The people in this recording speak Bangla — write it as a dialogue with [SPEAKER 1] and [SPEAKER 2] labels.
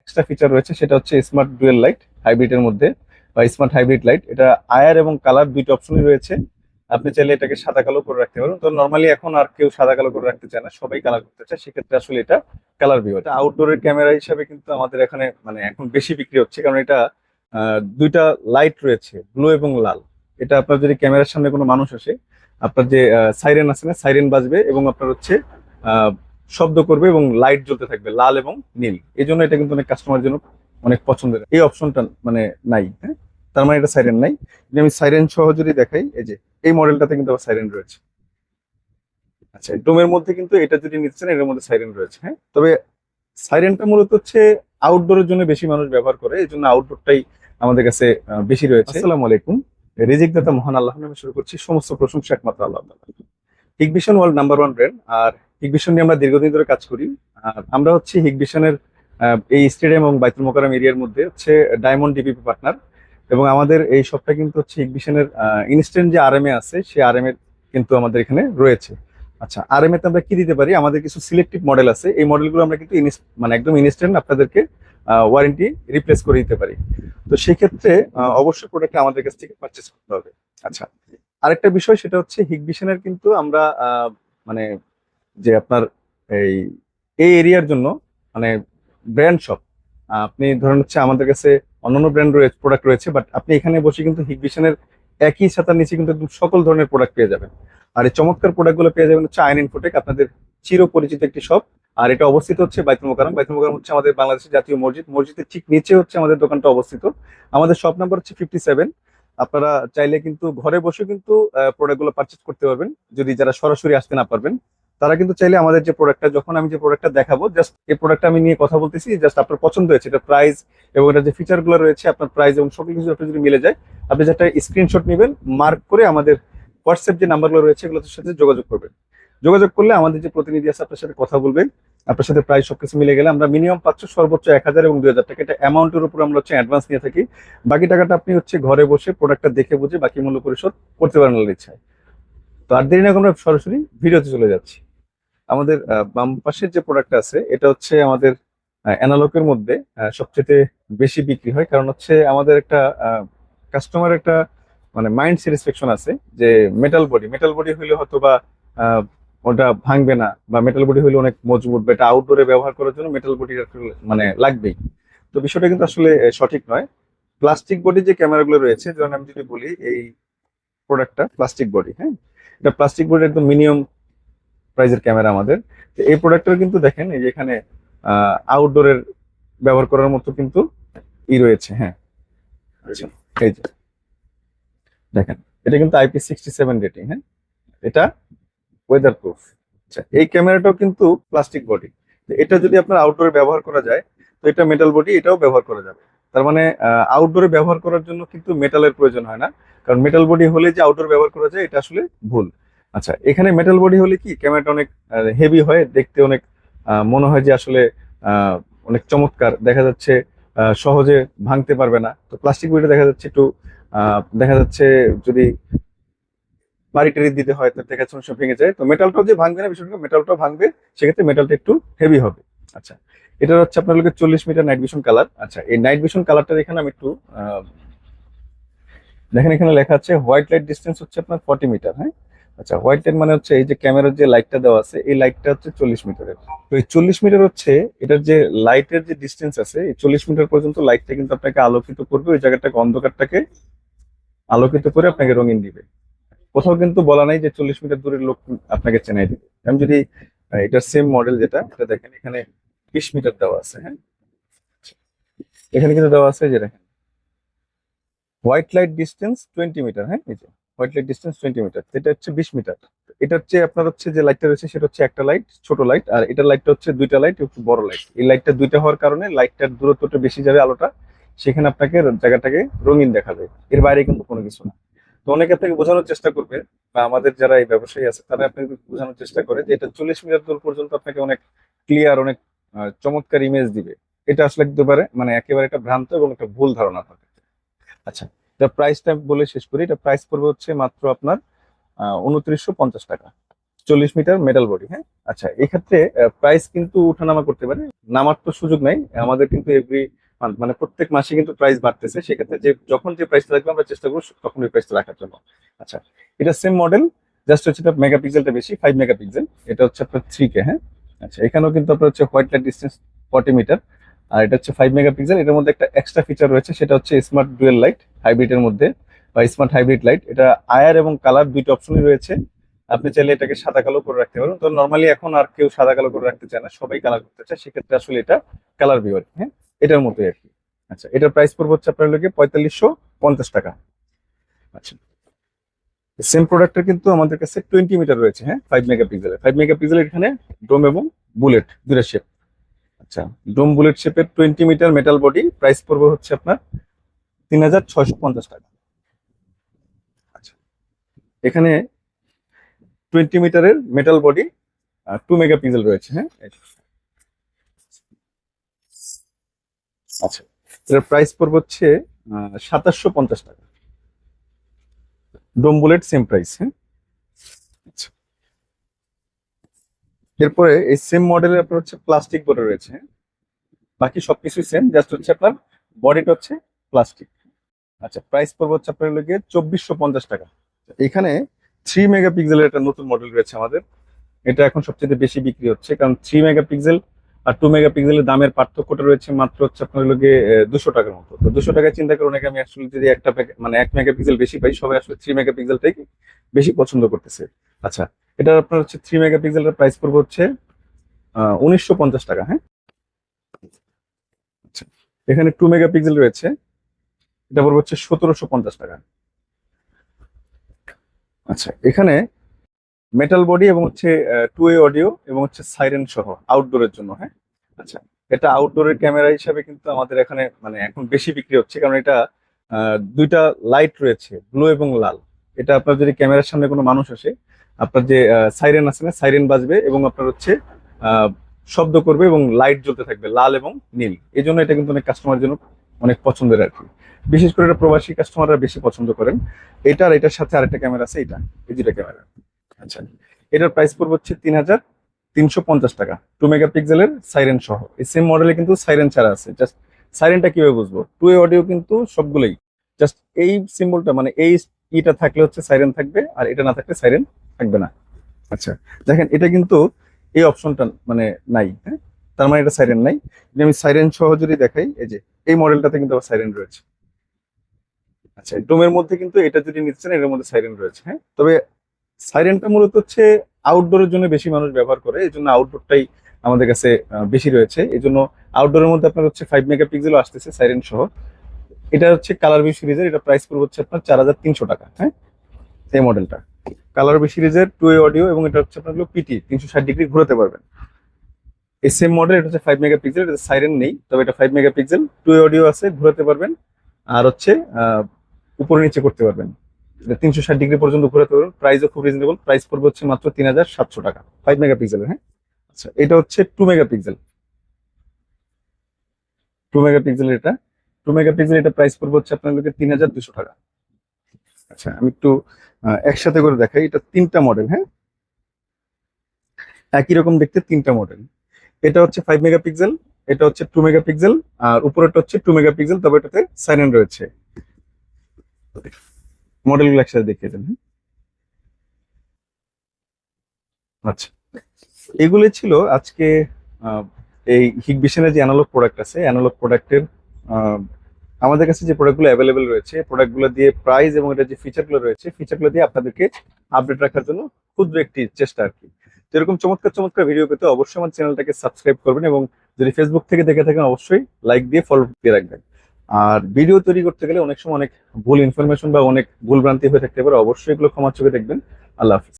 [SPEAKER 1] এক্সট্রা ফিচার রয়েছে, সেটা হচ্ছে স্মার্ট ডুয়েল লাইট হাইব্রিডের মধ্যে বা স্মার্ট হাইব্রিড লাইট। এটা আয়ার এবং কালার দুইটা অপশনই রয়েছে। আপনি চাইলে এটাকে সাদা কালো করে রাখতে পারেন। তো নর্মালি এখন আর কেউ সাদা কালো করে রাখতে চায় না, সবাই কালার করতে চায়, সেক্ষেত্রে আসলে এটা কালার ভিউ। এটা আউটডোরের ক্যামেরা হিসাবে কিন্তু আমাদের এখানে মানে এখন বেশি বিক্রি হচ্ছে, কারণ এটা দুইটা লাইট রয়েছে, ব্লু এবং লাল। এটা আপনার যদি ক্যামেরার সামনে কোনো মানুষ আসে, আপনার যে সাইরেন আছে না, সাইরেন বাজবে এবং আপনার হচ্ছে আহ, শব্দ করবে এবং লাইট জ্বলতে থাকবে লাল এবং নীল। এই জন্য এটা কিন্তু অনেক কাস্টমার জন্য অনেক পছন্দের। এই অপশনটা মানে নাই, হ্যাঁ, তার মানে এটা সাইরেন নাই। যদি আমি সাইরেন সহ যদি দেখাই, এই যে এই মডেলটাতে কিন্তু আবার সাইরেন রয়েছে। আচ্ছা, ডোমের মধ্যে কিন্তু এটা যদি নিচ্ছেন এর মধ্যে সাইরেন রয়েছে, হ্যাঁ। তবে সাইরেনটা মূলত হচ্ছে আউটডোরের জন্য বেশি মানুষ ব্যবহার করে, এই জন্য আউটডোরটাই আমাদের কাছে বেশি রয়েছে। আসসালামু আলাইকুম। রিজিক দাতা মহান আল্লাহ নামে শুরু করছি, সমস্ত প্রশংসা একমাত্র আল্লাহ তাআলার। Hikvision world number one brand. আর হিগভিশন নিয়ে আমরা দীর্ঘদিন ধরে কাজ করি। আর আমরা হচ্ছে হিগভিশনের এই স্টেডিয়াম এবং বাইতুল মোকাররম এরিয়ার মধ্যে হচ্ছে ডায়মন্ড ডিপিপি পার্টনার। এবং আমাদের এই শপটা কিন্তু হচ্ছে হিগভিশনের ইনস্ট্যান্ট যে আরএমএ আছে, সেই আরএমএ কিন্তু আমাদের এখানে রয়েছে। আচ্ছা, আরএমএ তে আমরা কি দিতে পারি? আমাদের কিছু সিলেক্টিভ মডেল আছে, এই মডেলগুলো আমরা কিন্তু মানে একদম ইনস্ট্যান্ট আপনাদেরকে ওয়ারেন্টি রিপ্লেস করে দিতে পারি। তো সেক্ষেত্রে অবশ্যই প্রোডাক্ট আমাদের কাছ থেকে পারচেস করতে হবে। আচ্ছা, আরেকটা বিষয় সেটা হচ্ছে হিগভিশনের কিন্তু আমরা মানে যে আপনার এই এই এরিয়ার জন্য মানে ব্র্যান্ড শপ। আপনি ধরেন হচ্ছে আমাদের কাছে অন্যান্য ব্র্যান্ড রয়েছে, প্রোডাক্ট রয়েছে, বাট আপনি এখানে বসে কিন্তু হিগভিশনের একই ছাতার নিচে কিন্তু একদম সকল ধরনের প্রোডাক্ট পেয়ে যাবেন। আর এই চমৎকার প্রোডাক্টগুলো পেয়ে যাবেন হচ্ছে আইন ইনফোটেক, আপনাদের চির পরিচিত একটি শপ। আর এটা অবস্থিত হচ্ছে বাইতুল মোকাররম। বাইতুল মোকাররম হচ্ছে আমাদের বাংলাদেশের জাতীয় মসজিদ, মসজিদের ঠিক নিচে হচ্ছে আমাদের দোকানটা অবস্থিত। আমাদের শপ নাম্বার হচ্ছে 57। আপনারা চাইলে কিন্তু ঘরে বসে কিন্তু প্রোডাক্টগুলো পারচেজ করতে পারবেন। যদি যারা সরাসরি আসতে না পারবেন, তারা কিন্তু চাইলে আমাদের যে প্রোডাক্টটা, যখন আমি যে প্রোডাক্টটা দেখাবো, জাস্ট এই প্রোডাক্টটা আমি নিয়ে কথা বলতেছি, জাস্ট আপনার পছন্দ হয়েছে, এটা প্রাইস এবং এটা যে ফিচার গুলো রয়েছে, আপনার প্রাইস এবং সকল কিছু আপনার যদি মিলে যায়, আপনি যেটা স্ক্রিনশট নেবেন, মার্ক করে আমাদের হোয়াটসঅ্যাপ যে নাম্বারগুলো রয়েছে এগুলোর সাথে যোগাযোগ করবেন। যোগাযোগ করলে আমাদের যে প্রতিনিধি আছে আপনার সাথে কথা বলবেন। আপনার সাথে প্রাইস সবকিছু মিলে গেলে আমরা মিনিমাম পাচ্ছ সর্বোচ্চ 1000 এবং 2000 টাকা, এটা অ্যামাউন্টের উপর আমরা হচ্ছে অ্যাডভান্স নিয়ে থাকি। বাকি টাকাটা আপনি হচ্ছে ঘরে বসে প্রোডাক্টটা দেখে বুঝে বাকি মূল্য পরিশোধ করতে পারেন আপনার ইচ্ছায়। তো আর দেরি না করে আমরা সরাসরি ভিডিওতে চলে যাচ্ছি। আমাদের বাম পাশের যে প্রোডাক্ট আছে, এটা হচ্ছে আমাদের অ্যানালগের মধ্যে সবচেয়ে বেশি বিক্রি হয়, কারণ হচ্ছে আমাদের একটা কাস্টমার একটা মানে মাইন্ড স্যাটিসফ্যাকশন আছে যে মেটাল বডি হইলে হয়তো বা আহ, ওটা ভাঙবে না, বা মেটাল বডি হইলে অনেক মজবুত, বা এটা আউটডোরে ব্যবহার করার জন্য মেটাল বডি মানে লাগবেই। তো বিষয়টা কিন্তু আসলে সঠিক নয়। প্লাস্টিক বডি যে ক্যামেরাগুলো রয়েছে, যেমন আমি যদি বলি এই প্রোডাক্টটা প্লাস্টিক বডি, হ্যাঁ, এটা প্লাস্টিক বডি একদম মিনিমাম প্রাইজের ক্যামেরা আমাদের। তো এই প্রোডাক্টের কিন্তু দেখেন এই যে এখানে আউটডোরের ব্যবহার করার মতো কিন্তু রয়েছে, হ্যাঁ। আচ্ছা, এই যে দেখেন, এটা কিন্তু IP67 রেটিং, হ্যাঁ, এটা ওয়েদার প্রুফ। আচ্ছা, এই ক্যামেরাটাও কিন্তু প্লাস্টিক বডি। এটা যদি আপনার আউটডোরে ব্যবহার করা যায়, তো এটা মেটাল বডি, এটাও ব্যবহার করা যাবে। তার মানে আউটডোরে ব্যবহার করার জন্য কিন্তু মেটালের প্রয়োজন হয় না, কারণ মেটাল বডি হলে যে আউটডোর ব্যবহার করা যায় এটা আসলে ভুল। আচ্ছা, এখানে মেটাল বডি হলে কি ক্যামেরাটা অনেক হেভি হয় দেখতে, অনেক মনে হয় যে আসলে আহ, অনেক চমৎকার দেখা যাচ্ছে, সহজে ভাঙতে পারবে না। তো প্লাস্টিক বডিটা দেখা যাচ্ছে একটু দেখা যাচ্ছে যদি বাড়ি টাড়ি দিতে হয় তো দেখা যাচ্ছে অনেক সময় ভেঙে যায়। তো মেটালটাও যে ভাঙবে না, বিষয়টা মেটালটাও ভাঙবে, সেক্ষেত্রে মেটালটা একটু হেভি হবে। আচ্ছা, এটা হচ্ছে আপনার লোকের 40 মিটার নাইট ভিশন কালার। আচ্ছা, এই নাইট ভিশন কালারটার এখানে আমি একটু দেখেন, এখানে লেখা আছে হোয়াইট লাইট ডিস্টেন্স হচ্ছে আপনার 40 মিটার, হ্যাঁ। আচ্ছা, হোয়াইট লাইট মানে হচ্ছে এই যে ক্যামেরার যে লাইটটা দেওয়া আছে, এই লাইটটা হচ্ছে 40 মিটারের। তো এই 40 মিটার হচ্ছে এটার যে লাইটের যে ডিস্টেন্স আছে, এই 40 মিটার পর্যন্ত লাইটটা কিন্তু আপনাকে আলোকিত করবে, ওই জায়গাটাকে অন্ধকারটাকে আলোকিত করে আপনাকে রঙিন দিবে। কোথাও কিন্তু বলা নাই যে 40 মিটার দূরের লোক আপনাকে চেনাই দিবে। আমি যদি এটার সেম মডেল যেটা, এটা দেখেন এখানে 20 মিটার দেওয়া আছে, হ্যাঁ। এখানে কিন্তু দেওয়া আছে যে দেখেন হোয়াইট লাইট ডিস্টেন্স 20 মিটার, হ্যাঁ, এই যে হোয়াইট লাইট ডিস্টেন্স 20 মিটার, এটা হচ্ছে 20 মিটার। এটা হচ্ছে আপনার হচ্ছে যে লাইটটা রয়েছে সেটা হচ্ছে একটা লাইট, ছোট লাইট, আর এটার লাইটটা হচ্ছে দুইটা লাইট, একটু বড় লাইট। এই লাইটটা দুইটা হওয়ার কারণে লাইটটার দূরত্বটা বেশি যাবে আলোটা, সেখানে আপনাকে জায়গাটাকে রঙিন দেখাবে। এর বাইরে কিন্তু কোনো কিছু না। তো অনেকে আপনাকে বোঝানোর চেষ্টা করবে, বা আমাদের যারা এই ব্যবসায়ী আছে তারা আপনাকে বোঝানোর চেষ্টা করে যে এটা 40 মিটার দূর পর্যন্ত আপনাকে অনেক ক্লিয়ার, অনেক চমৎকার ইমেজ দিবে। এটা আসলে একেবারে মানে একেবারে একটা ভ্রান্ত এবং একটা ভুল ধারণা থাকে। আচ্ছা, এটা প্রাইসটা বলে শেষ করি। এটা প্রাইস পড়বে হচ্ছে মাত্র আপনার 2950 টাকা। 40 মিটার মেটাল বডি। হ্যাঁ, আচ্ছা, এক্ষেত্রে প্রাইস কিন্তু উঠানামা করতে পারে, নামার তো সুযোগ নাই আমাদের, কিন্তু এভরি মানে প্রত্যেক মাসে কিন্তু প্রাইস বাড়তেছে। সেক্ষেত্রে যে যখন যে প্রাইসটা রাখবে আমরা চেষ্টা করবো তখন ওই প্রাইসটা রাখার জন্য। আচ্ছা, এটা সেম মডেল, জাস্ট হচ্ছে এটা মেগাপিক্সেলটা বেশি, 5 মেগাপিক্সেল। এটা হচ্ছে আপনার 3K। হ্যাঁ, আচ্ছা, এখানেও কিন্তু আপনার হচ্ছে হোয়াইট লাইট ডিস্টেন্স 40 মিটার, আর এটা হচ্ছে 5 মেগাপিক্সেল। এটার মধ্যে একটা এক্সট্রা ফিচার রয়েছে, সেটা হচ্ছে স্মার্ট ডুয়েল লাইট হাইব্রিডের মধ্যে, বা স্মার্ট হাইব্রিড লাইট। এটা আয়ার এবং কালার দুইটা অপশনই রয়েছে। আপনি চাইলে এটাকে সাদা কালো করে রাখতে পারেন। তো নর্মালি এখন আর কেউ সাদা কালো করে রাখতে চায় না, সবাই কালার করতে চায়। সেক্ষেত্রে আসলে এটা কালার ভিউয়ার। হ্যাঁ, এটার মতোই আর কি। আচ্ছা, এটার প্রাইস পড়বে হচ্ছে আপনার লোকে 4550 টাকা। আচ্ছা, সেম প্রোডাক্টের কিন্তু আমাদের কাছে 20 মিটার রয়েছে। হ্যাঁ, 5 মেগাপিক্সেলের। 5 মেগাপিক্সেলের এখানে ডোম এবং বুলেট দুইটা শেপ। আচ্ছা, ডোম বুলেট শেপের 20 মিটার মেটাল বডি, প্রাইস পড়বে হচ্ছে আপনার 3650 টাকা। আচ্ছা, এখানে 20 মিটারের মেটাল বডি, 2 মেগাপিক্সেল রয়েছে। হ্যাঁ, আচ্ছা, এটার প্রাইস পড়বে হচ্ছে 2750 টাকা। ডোম বুলেট সেম প্রাইস। হ্যাঁ, আচ্ছা, এরপরে এই সেম মডেলের আপনার হচ্ছে প্লাস্টিক বডি রয়েছে। হ্যাঁ? বাকি সবকিছুই সেম, জাস্ট হচ্ছে আপনার বডিটা হচ্ছে প্লাস্টিক। আচ্ছা, প্রাইস পড়বে হচ্ছে আপনার লোকে 2450 টাকা। এখানে 3 মেগাপিক্সেলের একটা নতুন মডেল রয়েছে আমাদের। এটা এখন সবচেয়ে বেশি বিক্রি হচ্ছে, কারণ 3 মেগাপিক্সেল আর 2 মেগাপিক্সেলের দামের পার্থক্যটা রয়েছে মাত্র হচ্ছে আপনার লোকে 200 টাকার মতো। তো 200 টাকা চিন্তা করে অনেকে, আমি আসলে যদি একটা মানে 1 মেগাপিক্সেল বেশি পাই, সবাই আসলে 3 মেগাপিক্সেলটাই বেশি পছন্দ করতেছে। আচ্ছা, এটা আপনার হচ্ছে 3 মেগাপিক্সেলের প্রাইস পড়বে হচ্ছে 1950 টাকা। হ্যাঁ, আচ্ছা, এখানে 2 মেগাপিক্সেল রয়েছে, এটা পড়বে হচ্ছে 1750 টাকা। আচ্ছা, এখানে মেটাল বডি এবং হচ্ছে 2 ওয়ে অডিও এবং হচ্ছে সাইরেন সহ আউটডোরের জন্য। হ্যাঁ, আচ্ছা, এটা আউটডোরের ক্যামেরা হিসাবে কিন্তু আমাদের এখানে মানে এখন বেশি বিক্রি হচ্ছে, কারণ এটা দুইটা লাইট রয়েছে, ব্লু এবং লাল। এটা আপনার যদি ক্যামেরার সামনে কোনো মানুষ আসে, আপনার যে সাইরেন আছে না, সাইরেন বাজবে এবং আপনার হচ্ছে আহ, শব্দ করবে এবং লাইট জ্বলতে থাকবে লাল এবং নীল। এই জন্য এটা কিন্তু অনেক কাস্টমারের জন্য অনেক পছন্দের আর কি। বিশেষ করে এটা প্রবাসী কাস্টমাররা বেশি পছন্দ করেন। এটা আর এটার সাথে আরেকটা ক্যামেরা আছে, এটা এই দুটা ক্যামেরা। আচ্ছা, এটার প্রাইস পড়বে হচ্ছে 3350 টাকা, 2 মেগাপিক্সেলের সাইরেন সহ। এই সেম মডেলে কিন্তু সাইরেন ছাড়া আছে। জাস্ট সাইরেনটা কিভাবে বুঝবো, 2 ওয়ে অডিও কিন্তু সবগুলোই জাস্ট এই সিম্বলটা মানে এই ইটা থাকলে হচ্ছে সাইরেন থাকবে, আর এটা না থাকলে সাইরেন থাকবে না। আচ্ছা, দেখেন এটা কিন্তু এই অপশনটা মানে নাই। হ্যাঁ, তার মানে এটা সাইরেন নাই। যদি আমি সাইরেন সহ যদি দেখাই, এই যে এই মডেলটাতে কিন্তু সাইরেন রয়েছে। আচ্ছা, ডোমের মধ্যে কিন্তু এটা যদি নিতে চান, এর মধ্যে সাইরেন রয়েছে। হ্যাঁ, তবে সাইরেনটা মূলত হচ্ছে আউটডোরের জন্য বেশি মানুষ ব্যবহার করে, এই জন্য আউটডোরটাই আমাদের কাছে বেশি রয়েছে। এই জন্য আউটডোরের মধ্যে আপনার হচ্ছে 5 মেগাপিক্সেলও আসতেছে সাইরেন সহ। এটা হচ্ছে কালার বি সিরিজের, এটা প্রাইস পড়বে হচ্ছে আপনার 4300 টাকা। হ্যাঁ, এই মডেলটা কালার বি সিরিজের 2 ওয়ে অডিও, এবং এটা হচ্ছে আপনার পিটি 360 ডিগ্রি ঘোরাতে পারবেন। এই সেম মডেল, এটা হচ্ছে 5 মেগাপিক্সেল, এটা সাইরেন নেই, তবে এটা 5 মেগাপিক্সেল, 2 ওয়ে অডিও আছে, ঘোরাতে পারবেন। আর হচ্ছে উপরে নিচে করতে পারবেন, 360 ডিগ্রি পর্যন্ত ঘোরাতে পারবেন। প্রাইসও খুব রিজনেবল, প্রাইস পড়বে হচ্ছে মাত্র 3700 টাকা, 5 মেগাপিক্সেলের। হ্যাঁ, আচ্ছা, এটা হচ্ছে 2 মেগাপিক্সেল। 2 মেগাপিক্সেল এটা 2 মেগাপিক্সেল, এটা প্রাইস পড়বে হচ্ছে আপনার লোকের 3200 টাকা। আচ্ছা, আমি একটু একসাথে করে দেখাই। এটা তিনটা মডেল। হ্যাঁ, একই রকম দেখতে তিনটা মডেল। এটা হচ্ছে 5 মেগাপিক্সেল, এটা হচ্ছে 2 মেগাপিক্সেল, আর উপরেরটা হচ্ছে 2 মেগাপিক্সেল, তবে এটাতে সাইরেন রয়েছে। মডেলগুলো একসাথে দেখিয়ে দেন। আচ্ছা, এগুলো ছিল আজকে আহ, এই হিগবিশনের যে অ্যানালগ প্রোডাক্ট আছে, অ্যানালগ প্রোডাক্টের আমাদের কাছে যে প্রোডাক্টগুলো অ্যাভেলেবেল রয়েছে, প্রোডাক্টগুলো দিয়ে প্রাইস এবং এটা যে ফিচারগুলো রয়েছে, ফিচারগুলো দিয়ে আপনাদেরকে আপডেট রাখার জন্য ক্ষুদ্র একটি চেষ্টা আর কি। তো এরকম চমৎকার চমৎকার ভিডিও পেতে অবশ্যই আমার চ্যানেলটাকে সাবস্ক্রাইব করবেন, এবং যদি ফেসবুক থেকে দেখে থাকেন অবশ্যই লাইক দিয়ে ফলো দিয়ে রাখবেন। আর ভিডিও তৈরি করতে গেলে অনেক সময় অনেক ভুল ইনফরমেশন বা অনেক ভুল ভ্রান্তি হয়ে থাকতে পারে, অবশ্যই এগুলো ক্ষমা চোখে দেখবেন। আল্লাহ হাফিজ।